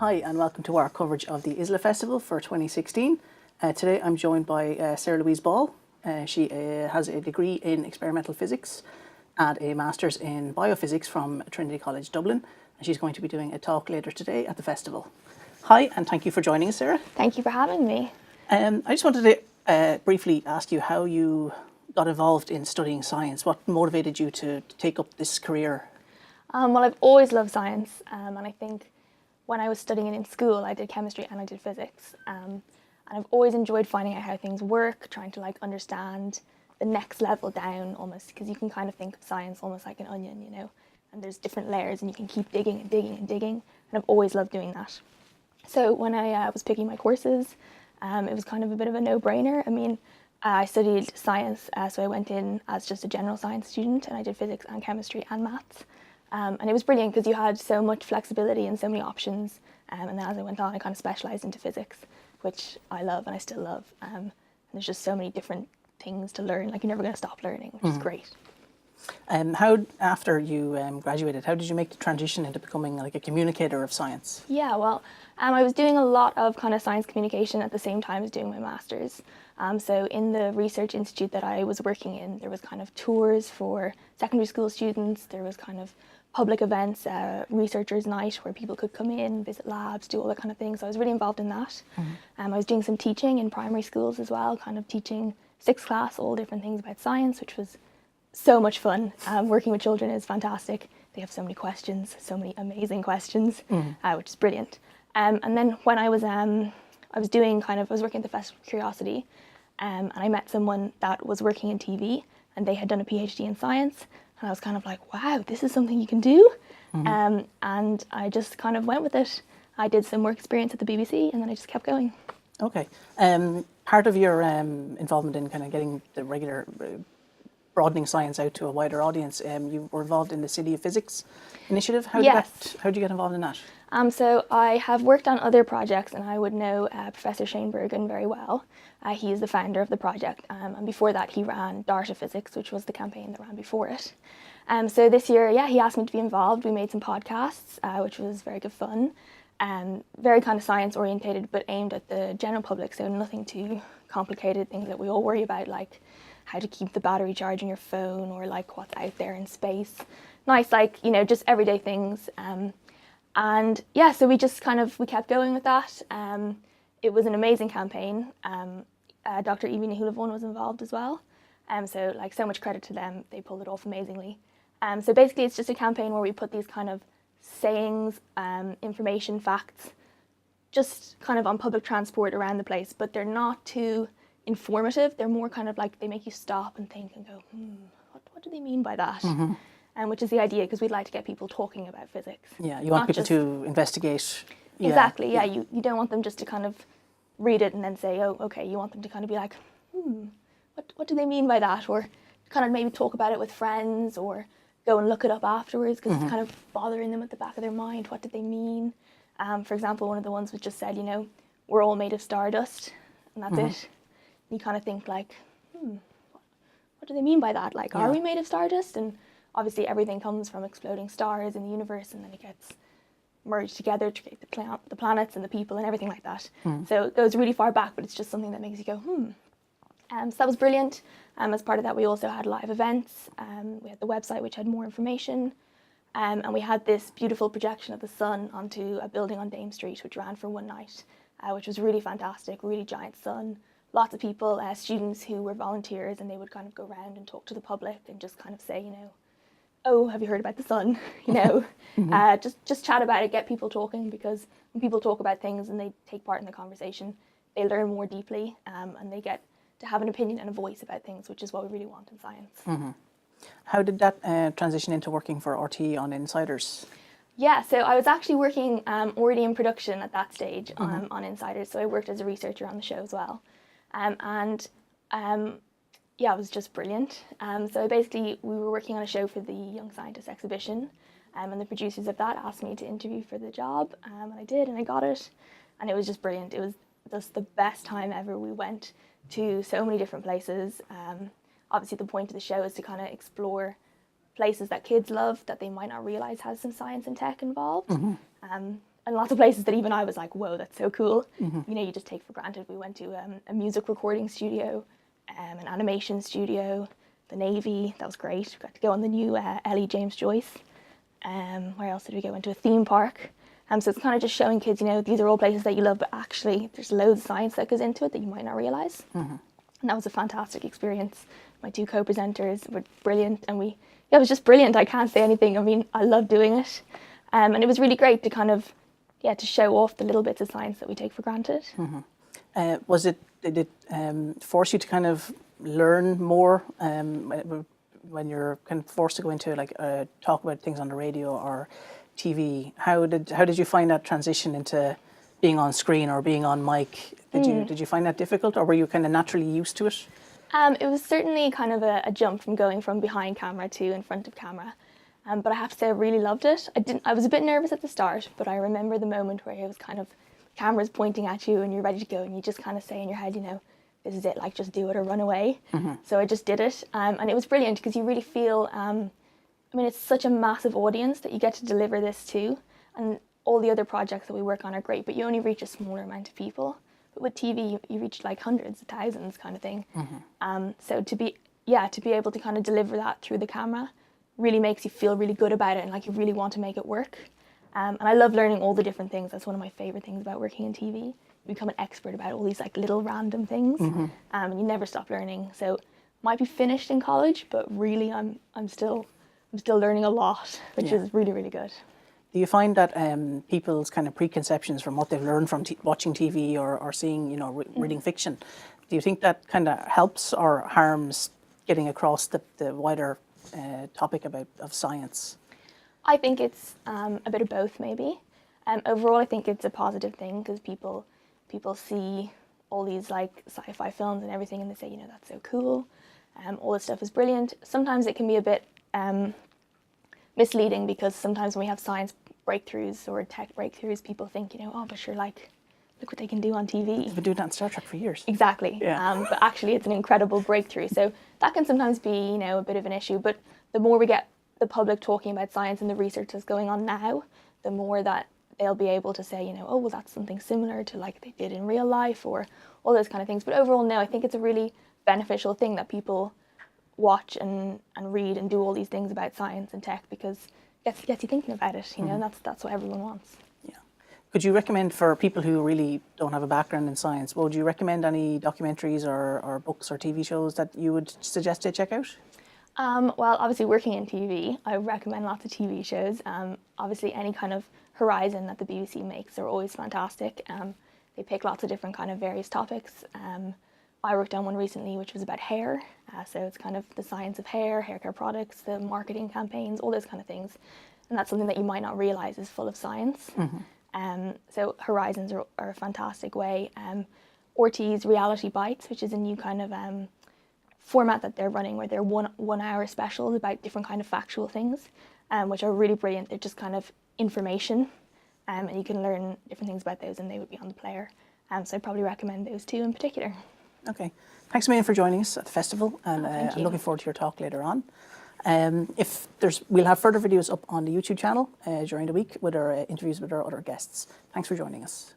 Hi and welcome to our coverage of the ISLA Festival for 2016. Today I'm joined by Sarah-Louise Ball. She has a degree in experimental physics and a master's in biophysics from Trinity College Dublin, and she's going to be doing a talk later today at the festival. Hi and thank you for joining us, Sarah. Thank you for having me. I just wanted to briefly ask you how you got involved in studying science. What motivated you to take up this career? Well, I've always loved science, and I think when I was studying in school, I did chemistry and I did physics. And I've always enjoyed finding out how things work, trying to understand the next level down almost, because you can kind of think of science almost like an onion, you know, and there's different layers and you can keep digging and digging and digging. And I've always loved doing that. So when I was picking my courses, it was kind of a bit of a no-brainer. I mean, I studied science, so I went in as just a general science student and I did physics and chemistry and maths. And it was brilliant because you had so much flexibility and so many options. And then as I went on, I kind of specialised into physics, which I love and I still love. And there's just so many different things to learn. Like, you're never going to stop learning, which is great. How, after you graduated, how did you make the transition into becoming like a communicator of science? Yeah, well, I was doing a lot of kind of science communication at the same time as doing my master's. So in the research institute that I was working in, there was kind of tours for secondary school students. There was kind of public events, researchers' night, where people could come in, visit labs, do all that kind of thing. So I was really involved in that. I was doing some teaching in primary schools as well, kind of teaching sixth class all different things about science, which was so much fun. Working with children is fantastic. They have so many questions, so many amazing questions, which is brilliant. And then when I was working at the Festival of Curiosity, and I met someone that was working in TV, and they had done a PhD in science. And I was kind of like, wow, this is something you can do. And I just kind of went with it. I did some work experience at the BBC and then I just kept going. Okay. Part of your involvement in kind of getting the regular broadening science out to a wider audience, you were involved in the City of Physics initiative. How did you get involved in that? So I have worked on other projects and I would know Professor Shane Bergen very well. He is the founder of the project, and before that he ran Dart of Physics, which was the campaign that ran before it. So this year, he asked me to be involved. We made some podcasts, which was very good fun. Very kind of science orientated, but aimed at the general public, so nothing too complicated, things that we all worry about, like how to keep the battery charge in your phone, or like what's out there in space. Nice, just everyday things. So we kept going with that. It was an amazing campaign. Dr. Evie Nahulavon was involved as well. So much credit to them. They pulled it off amazingly. So basically it's just a campaign where we put these kind of sayings, information, facts, just kind of on public transport around the place, but they're not too informative. They're more kind of like, they make you stop and think and go, what do they mean by that? Which is the idea, because we'd like to get people talking about physics. Yeah, you want people to investigate. Exactly, yeah. You don't want them just to kind of read it and then say, oh, okay. You want them to kind of be like, what do they mean by that? Or kind of maybe talk about it with friends or go and look it up afterwards, because it's kind of bothering them at the back of their mind. What did they mean? For example, one of the ones was just said, we're all made of stardust, and that's it. And you kind of think like, what do they mean by that? Like, are we made of stardust? And obviously everything comes from exploding stars in the universe, and then it gets merged together to create the planets and the people and everything like that. So it goes really far back, but it's just something that makes you go, So that was brilliant. As part of that, we also had live events. We had the website, which had more information. And we had this beautiful projection of the sun onto a building on Dame Street, which ran for one night, which was really fantastic, really giant sun. Lots of people, students who were volunteers, and they would kind of go around and talk to the public and just kind of say, oh, have you heard about the sun? Just chat about it, get people talking, because when people talk about things and they take part in the conversation, they learn more deeply, and they get to have an opinion and a voice about things, which is what we really want in science. How did that transition into working for RTE on Insiders? Yeah, so I was actually working already in production at that stage on Insiders, so I worked as a researcher on the show as well. It was just brilliant. So basically we were working on a show for the Young Scientist exhibition, and the producers of that asked me to interview for the job, and I did, and I got it, and it was just brilliant. It was just the best time ever. We went to so many different places. Obviously the point of the show is to kind of explore places that kids love that they might not realise has some science and tech involved. and lots of places that even I was like, whoa, that's so cool. You know, you just take for granted. We went to a music recording studio, an animation studio, the Navy. That was great. We got to go on the new Ellie James Joyce. Where else did we go? Went to a theme park. So it's kind of just showing kids, you know, these are all places that you love, but actually there's loads of science that goes into it that you might not realise. And that was a fantastic experience. My two co-presenters were brilliant, and it was just brilliant. I can't say anything. I mean, I love doing it. And it was really great to kind of, to show off the little bits of science that we take for granted. Did it force you to kind of learn more when you're kind of forced to go into like talk about things on the radio or TV? How did you find that transition into being on screen or being on mic? Did you find that difficult, or were you kind of naturally used to it? It was certainly kind of a jump from going from behind camera to in front of camera. But I have to say I really loved it. I was a bit nervous at the start, but I remember the moment where it was kind of cameras pointing at you and you're ready to go, and you just kind of say in your head, you know, this is it, like just do it or run away. So I just did it, and it was brilliant because you really feel, I mean, it's such a massive audience that you get to deliver this to, and all the other projects that we work on are great, but you only reach a smaller amount of people. But with TV, you reach like hundreds of thousands kind of thing. So to be able to kind of deliver that through the camera really makes you feel really good about it, and like you really want to make it work. And I love learning all the different things. That's one of my favourite things about working in TV. You become an expert about all these like little random things, and you never stop learning. So might be finished in college, but really I'm still learning a lot, which is really, really good. Do you find that people's kind of preconceptions from what they've learned from watching TV or seeing, you know, reading fiction, do you think that kind of helps or harms getting across the wider topic of science? I think it's a bit of both, maybe. Overall, I think it's a positive thing because people see all these like sci-fi films and everything, and they say, you know, that's so cool. All this stuff is brilliant. Sometimes it can be a bit misleading because sometimes when we have science breakthroughs or tech breakthroughs, people think, you know, oh, but sure, like, look what they can do on TV. They've been doing that in Star Trek for years. Exactly. Yeah. But actually, it's an incredible breakthrough. So that can sometimes be, you know, a bit of an issue. But the more we get the public talking about science and the research that's going on now, the more that they'll be able to say, you know, oh, well, that's something similar to like they did in real life or all those kind of things. But overall, no, I think it's a really beneficial thing that people watch and read and do all these things about science and tech because it gets you thinking about it, you know, and that's what everyone wants. Yeah. Could you recommend for people who really don't have a background in science, would you recommend any documentaries or books or TV shows that you would suggest they check out? Well, obviously working in TV, I recommend lots of TV shows. Obviously any kind of Horizon that the BBC makes are always fantastic. They pick lots of different kind of various topics. I worked on one recently which was about hair. So it's kind of the science of hair care products, the marketing campaigns, all those kind of things. And that's something that you might not realise is full of science. So Horizons are a fantastic way. RT's Reality Bites, which is a new kind of format that they're running where they're one hour specials about different kind of factual things, which are really brilliant. They're just kind of information, and you can learn different things about those, and they would be on the player. So I'd probably recommend those two in particular. Okay. Thanks a million for joining us at the festival, and I'm looking forward to your talk later on. We'll have further videos up on the YouTube channel during the week with our interviews with our other guests. Thanks for joining us.